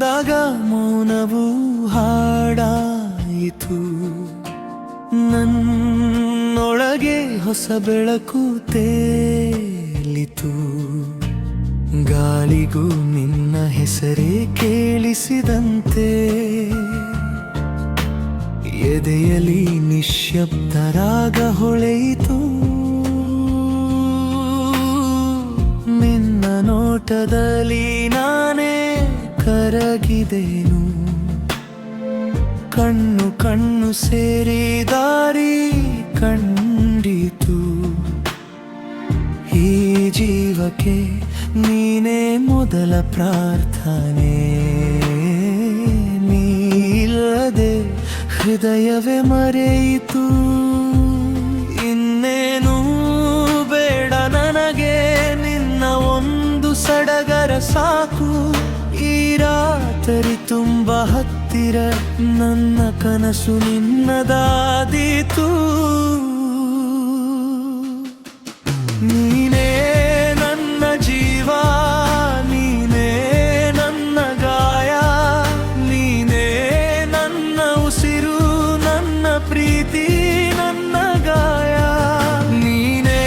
ಬಂದಾಗ ಮೌನವು ಹಾಡಾಯಿತು. ನನ್ನೊಳಗೆ ಹೊಸ ಬೆಳಕು ತೇಲಿತು. ಗಾಳಿಗೂ ನಿನ್ನ ಹೆಸರೇ ಕೇಳಿಸಿದಂತೆ ಎದೆಯಲ್ಲಿ ನಿಶ್ಶಬ್ದ ರಾಗ ಹೊಳೆಯಿತು. ನಿನ್ನ ನೋಟದಲ್ಲಿ ನಾನೇ ಕರಗಿದೆನು. ಕಣ್ಣು ಕಣ್ಣು ಸೇರಿ ದಾರಿ ಕಂಡಿತು. ಈ ಜೀವಕ್ಕೆ ನೀನೇ ಮೊದಲ ಪ್ರಾರ್ಥನೆ. ನೀಲ್ಲದೆ ಹೃದಯವೇ ಮರೆಯಿತು. ಇನ್ನೇನು ಬೇಡ ನನಗೆ, ನಿನ್ನ ಒಂದು ಸಡಗರ ಸಾಕು. ಈ ರಾತ್ರಿ ತುಂಬ ಹತ್ತಿರ, ನನ್ನ ಕನಸು ನಿನ್ನದಾದೀತು. ನೀನೇ ನನ್ನ ಜೀವ, ನೀನೇ ನನ್ನ ಗಾಯ, ನೀನೇ ನನ್ನ ಉಸಿರು, ನನ್ನ ಪ್ರೀತಿ, ನನ್ನ ಗಾಯ. ನೀನೇ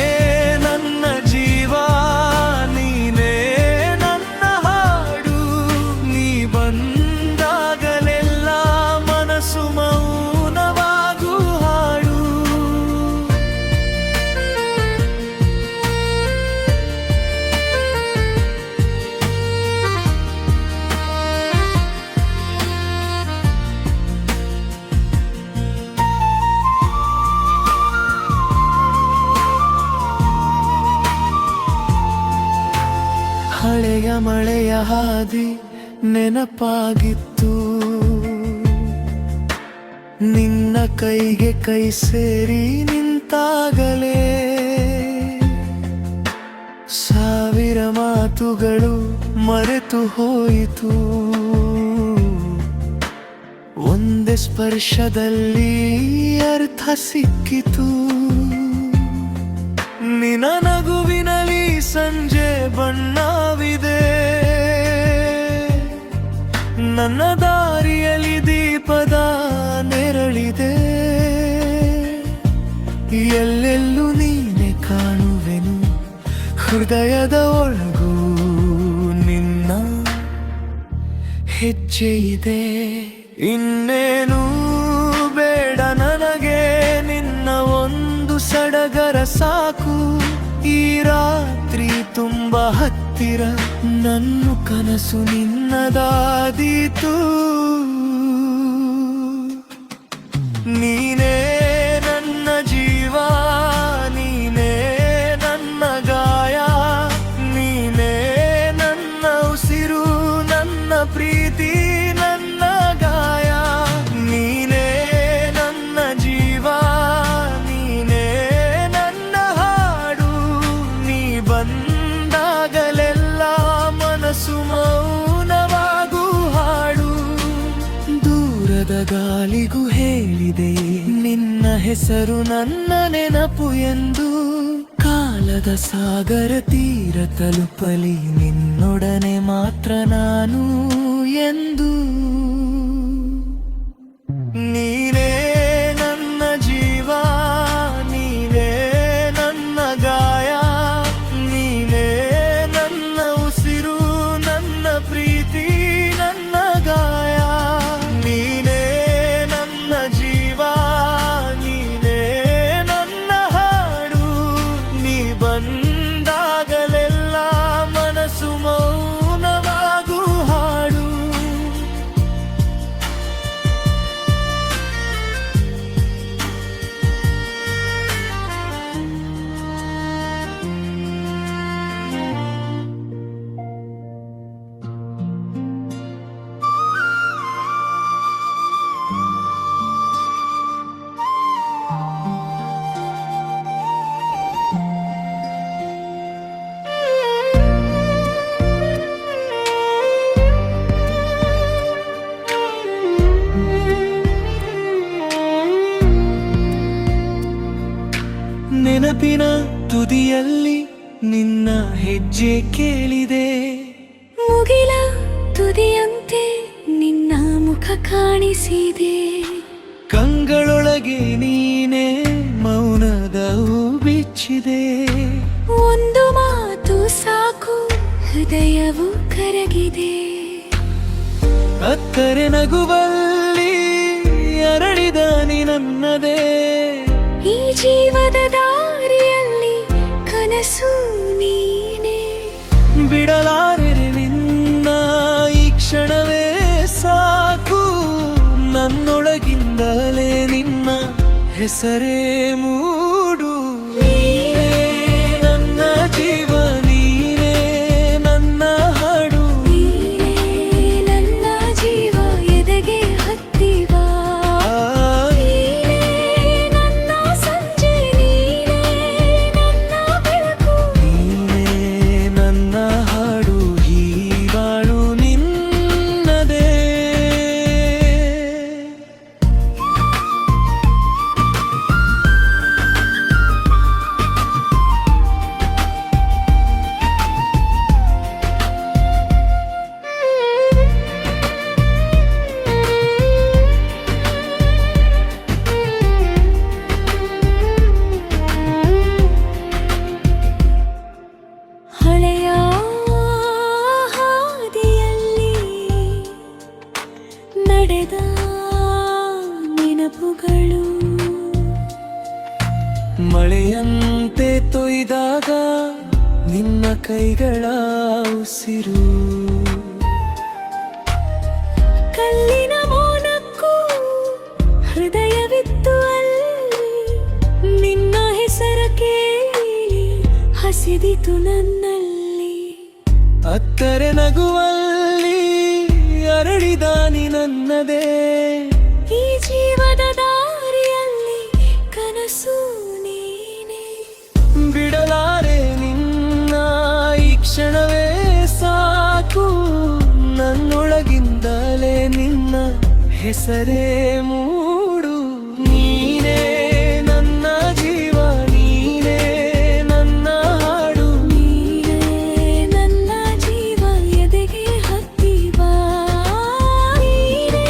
ನನ್ನ ಜೀವ, ನೀನೇ ನನ್ನ ಹಾಡು. ನೀ ಬಂದಾಗಲೆಲ್ಲ ಮನಸ್ಸು ಮೌನವಾಗು ಹಾಡು. ಹಳೆಯ ಮಳೆಯ ಹಾದಿ ನೆನಪಾಗಿತ್ತು. ನಿನ್ನ ಕೈಗೆ ಕೈ ಸೇರಿ ನಿಂತಾಗಲೇ ಸಾವಿರ ಮಾತುಗಳು ಮರೆತು ಹೋಯಿತು. ಒಂದೇ ಸ್ಪರ್ಶದಲ್ಲಿ ಅರ್ಥ ಸಿಕ್ಕಿತು. ನಿನ್ನ ನಗುವಿನಲ್ಲಿ ಸಂಜೆ ಬಣ್ಣವಿದೆ. ನನ್ನ ದಾರಿಯಲ್ಲಿ ದೀಪದ ನೆರಳಿದೆ. ಎಲ್ಲೆಲ್ಲೂ ನೀನೆ ಕಾಣುವೆನು. ಹೃದಯದ ಒಳಗೂ ನಿನ್ನ ಹೆಜ್ಜೆ ಇದೆ. ಇನ್ನೇನು ಬೇಡ ನನಗೆ, ನಿನ್ನ ಒಂದು ಸಡಗರ ಸಾಕು. ಈ ರಾತ್ರಿ ತುಂಬ ಹತ್ತಿರ, ನನ್ನ ಕನಸು ನಿನ್ನದಾದೀತು. ನೀನೇ ನನ್ನ ಜೀವ, ನೀನೇ ನನ್ನ ಗಾಯ, ನೀನೇ ನನ್ನ ಉಸಿರು, ನನ್ನ ಪ್ರೀತಿ, ನನ್ನ ಗಾಯ. ನೀನೇ ನನ್ನ ಜೀವ, ನೀನೇ ನನ್ನ ಹಾಡು. ನೀ ಬಂದಾಗಲೆಲ್ಲ ಮನಸ್ಸು ಮೌನವಾಗು ಹಾಡು. ದೂರದ ಗಾಳಿಗೂ ಹೇಳಿದೆ ನಿನ್ನ ಹೆಸರು, ನನ್ನ ನೆನಪು ಎಂದು. ಕಾಲದ ಸಾಗರ ತೀರ ತಲುಪಲಿ, ನಿನ್ನೊಡನೆ ಮಾತ್ರ ನಾನು ಎಂದು. ನೀನೇ ನನ್ನ ಜೀವ, ನೀನೇ ನನ್ನ ಗಾಯ, ನೀನೇ ನನ್ನ ಉಸಿರು, ನನ್ನ ಪ್ರೀತಿ, ನನ್ನ ಗಾಯ. ನೀನೇ ನನ್ನ ಜೀವ, ನೀನೇ ನನ್ನ ಹಾಡು. ನೀ ಬಂದಾಗಲೆಲ್ಲ ಮನಸ್ಸು ಮೌನವಾಗು ಹಾಡು. ನೆನಪಿನ ತುದಿಯಲ್ಲಿ ನಿನ್ನ ಹೆಜ್ಜೆ ಕೇಳಿದೆ. ಮುಗಿಲ ತುದಿಯಂತೆ ಕಾಣಿಸಿದೆ. ಕಂಗಳೊಳಗೆ ನೀನೇ ಮೌನದ ಬಿಚ್ಚಿದೆ. ಒಂದು ಮಾತು ಸಾಕು, ಹೃದಯವು ಕರಗಿದೆ. ಅತ್ತರೆ ನಗುವಲ್ಲಿ ಅರಳಿದ ನನ್ನದೇ. ಈ ಜೀವದ ದಾರಿಯಲ್ಲಿ ಕನಸು ನೀನೆ. ಬಿಡಲಾರೆ ನಿನ್ನ ಈ ಕ್ಷಣವೇ ಸಾಕು. ನನ್ನೊಳಗಿಂದಲೇ ನಿನ್ನ ಹೆಸರೇ ಮೂಡು. ನೀನೇ ನನ್ನ ಜೀವ, ನೀನೇ ನನ್ನ ಹಾಡು. ನೀನೇ ನನ್ನ ಜೀವ, ಎದೆಗೆ ಹತ್ತಿವ. ನೀನೇ ನನ್ನ ಸಂಜೆ, ನೀನೇ ನನ್ನ ಬೆಳಕು. ನೀನೇ ನನ್ನ ಹಾಡು, ಈ ಬಾಳು ನಿನ್ನದೇ. ಹಳೆಯ ಹಾದಿಯಲ್ಲಿ ನಡೆದ ನೆನಪುಗಳು. ಮಳೆಯಂತೆ ತೊಯ್ದಾಗ ನಿನ್ನ ಕೈಗಳ ಉಸಿರು. ಕಲ್ಲಿನ ಮೌನಕ್ಕೂ ಹೃದಯವಿತ್ತು ಅಲ್ಲಿ. ನಿನ್ನ ಹೆಸರ ಕೇಳಿ ಹಸಿದಿತು ನನ್ನಲ್ಲಿ. ಅತ್ತರೆ ನಗುವಲ್ಲಿ ಅರಳಿದ ನನ್ನದೇ. ಈ ಜೀವದ ದಾರಿಯಲ್ಲಿ ಕನಸು ನೀನೆ. ಬಿಡಲಾರೆ ನಿನ್ನ ಈ ಕ್ಷಣವೇ ಸಾಕು. ನನ್ನೊಳಗಿಂದಲೇ ನಿನ್ನ ಹೆಸರೇ ಮೂಡು. ನೀನೇ ನನ್ನ ಜೀವ, ನೀನೇ ನನ್ನ ಹಾಡು. ನೀನೇ ನನ್ನ ಜೀವ, ಎದೆಗೆ ಹತ್ತಿವ. ನೀನೇ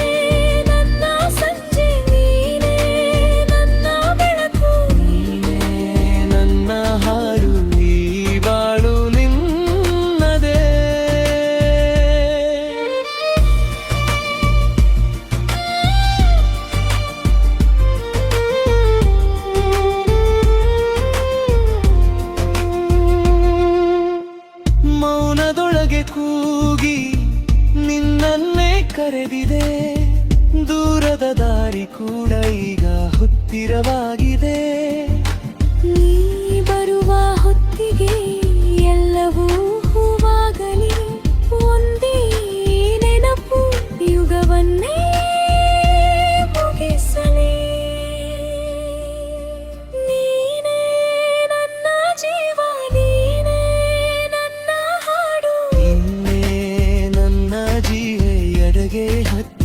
ನನ್ನ ಸಂಜೆ, ನೀನೇ ನನ್ನ ಬೆಳಕು. ನೀನೇ ನನ್ನ ಹಾಡು, ಈ ಬಾಳು ನಿನ್ನದೇ. ಮೌನದೊಳಗೆ ಕೂಗಿ ನಿನ್ನನ್ನೇ ಕರೆದಿದೆ. ದೂರದ ದಾರಿ ಕೂಡ ಈಗ ಹತ್ತಿರವಾಗಿದೆ. ನೀ ಬರುವ ಹೊತ್ತಿಗೆ ಎಲ್ಲವೂ ಹೂವಾಗಲಿ. ಒಂದೇ ನೆನಪು ಯುಗವನ್ನೇ ಮುಗಿಸಲಿ. ನೀನೇ ನನ್ನ ಜೀವ, ನೀನೇ ನನ್ನ ಹಾಡು. ನಿನ್ನೆ ನನ್ನ ಜೀವ ಎಡೆಗೆ ಹತ್ತಿರ.